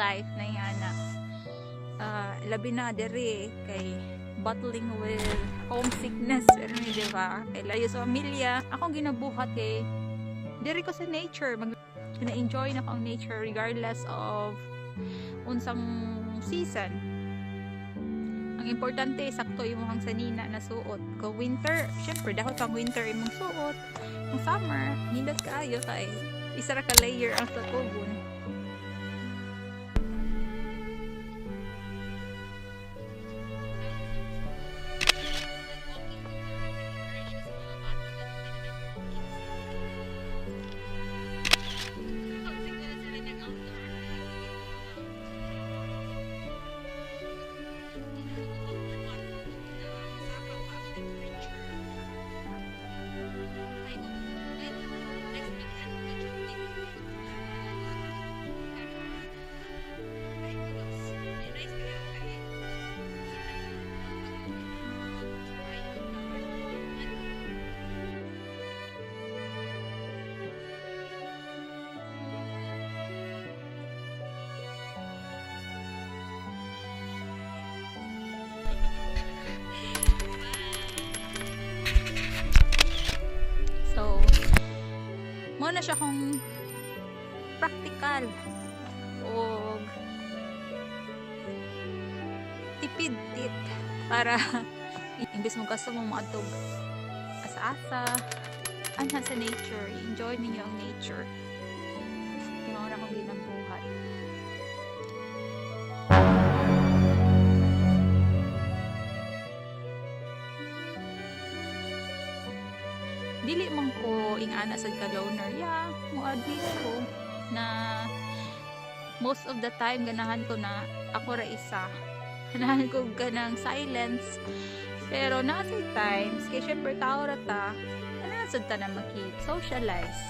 life na yana. Labi na diri kay battling with homesickness, pero di ba? Kay layo sa pamilya, akong ginabuhat kay diri ko sa nature, na-enjoy na ko ang nature regardless of unsang season. Ang importante sakto imong sanina na suot. Kung winter, syempre dahil pang winter imong suot. Ang summer, nindot kaayo kay isa ra ka layer ang sa tubon. Na siya kung practical o tipid tip para imbis mo gusto mong maatog asa-asa anha sa nature, enjoy ninyo ang nature. Yung mga akong ginambuhat. Dili man ko ingana sa ka-loner, muadis ko na most of the time ganahan ko na ako ra isa. Ganahan ko ganang silence. Pero nasa times kay syempre tao ra ta, nasad ta na maki-socialize.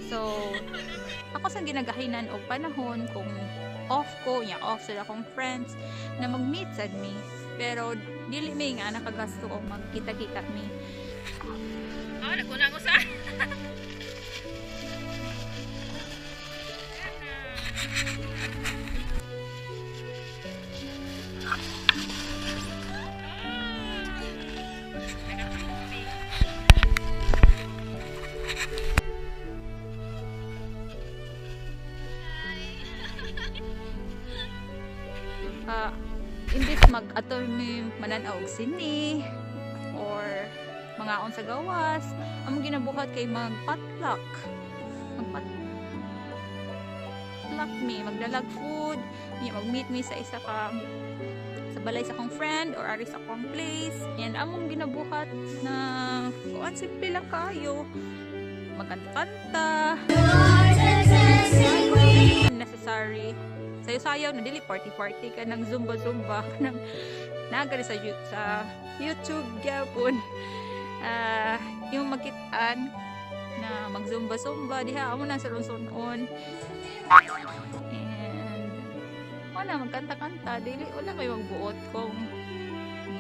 So ako sa ginagahinan og panahon kung off ko, off sila akong friends na mag-meet sad me. Pero dili may nga nakagasto o magkita-kita me. Nagkunang ko sa imbis mag-ato may mananaw og sini or mga on sa gawas, ang ginabuhat kay mag-potluck me, magdalag food, mag-meet me sa isa ka sa balay sa akong friend or ari sa akong place. Yan among ginabuhat na kuan simple lang kayo, magkanta-kanta, necessary sayo-sayaw na dili party-party ka nang zumba-zumba ka nang nagari sa YouTube gyapon. Yung makitaan na magzumba-zumba diha amo na sa runson-on. And wala magkanta-kanta, dili wala may magbuot kung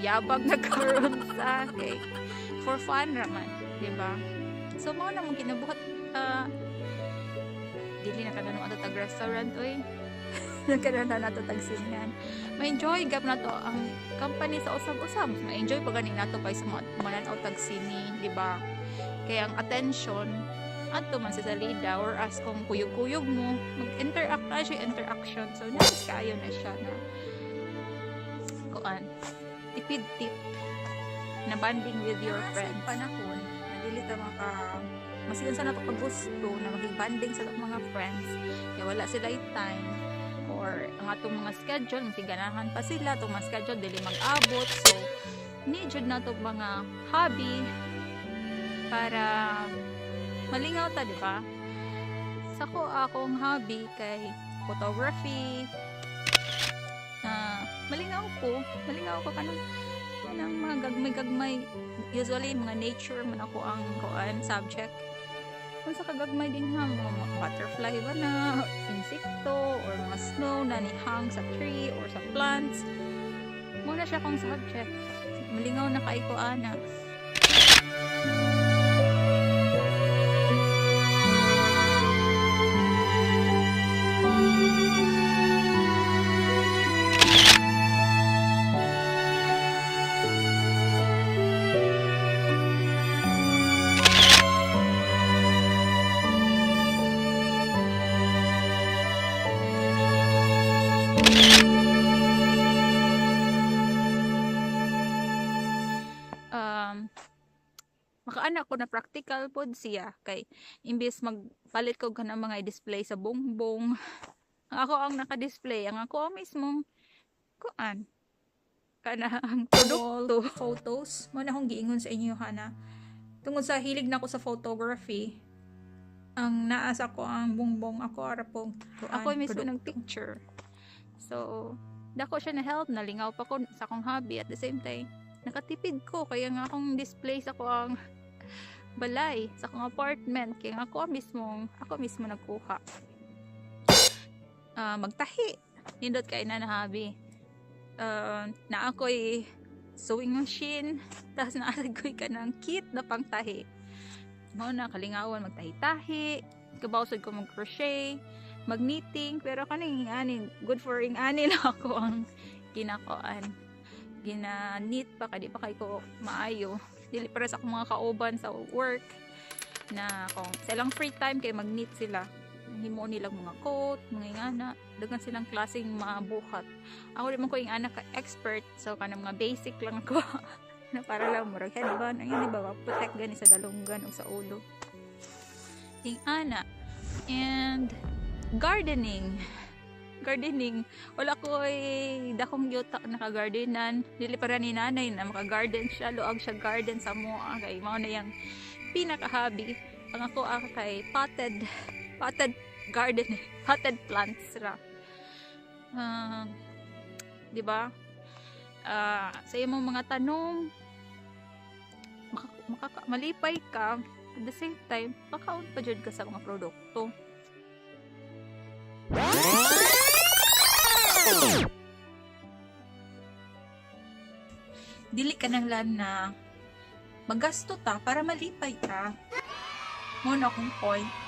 yabag na karon sa cake. For fun raman, di ba? So mao na mong kinabuhat dili na kanang ato tag restaurant oy. Nagkaroon na nato tagsingan. Ma-enjoy gap na to ang company sa usab-usab. Ma-enjoy pa gani nato pa sa mananaw tagsini, di ba? Kaya ang attention ato man sa salida or as kung kuyog-kuyog mo, mag-interact na siya, interaction. So, nice kayo na siya na kuan, tipid tip na bonding with your friends. Panahon, nadili ta masigan sa nato pag gusto na maging banding sa mga friends. Kaya wala sila time or ang atong mga schedule, masiganahan pa sila, itong mga schedule, dili mag-abot. So, need na itong mga hobby para malingaw ta, di ba? Sa akong hobby kay photography. Malingaw ko kanang mga gagmay-gagmay. Usually, mga nature man ako ang subject. Kung sa kagagmay din mga butterfly ba na, insekto, or mga snow na nihang sa tree or sa plants. Muna siya kong subject. Malingaw na kayo ko, ana. Makaanak ko na practical pod siya kay imbes magpalit ko ka ng mga i-display sa bongbong, ang ako ang naka-display, ang ako ang mismong kuan kana ang produkto. Photos mo na akong giingon sa inyo hana tungod sa hilig na ako sa photography. Ang naasa ko ang bongbong, ako ara pong kuan, ako mismo ng picture. So dako siya na help, nalingaw pa ko sa akong hobby at the same time nakatipid ko kaya nga akong display sa ko ang balay sa akong apartment kaya nga ako mismo nagkuha. Magtahi nindot kay na hobby. Na ako'y sewing machine, tapos naasag ko'y ka ng kit na pangtahi. Mao na kalingawan magtahi-tahi, kabawsod ko mag-crochet, mag-knitting, pero kaning anin, good for ing anin ako ang ginakoan. Gina-knit pa, kadi pa kay ko maayo. Dili para sa akong mga kauban sa work, na kung sa ilang free time kay mag-knit sila. Himo nilang mga coat, mga ingana, dagan silang klaseng mabuhat. Ako di man ko yung anak ka expert, so kanang mga basic lang ako na para lang murag headband, ayun di ba, protect gani sa dalunggan o sa ulo. Yung ana. And gardening, wala ko dakong yuta naka-gardenan, dili para ni nanay na maka-garden siya, luag siya garden sa mua, kay mao na yung pinaka-hobby. Ang ako kay potted gardening, potted plants ra. Di ba? Sa imong mga tanong, malipay ka, at the same time, makaon pa jud ka sa mga produkto. Dili ka nang lan na magasto ta para malipay ka. Mo na akong point.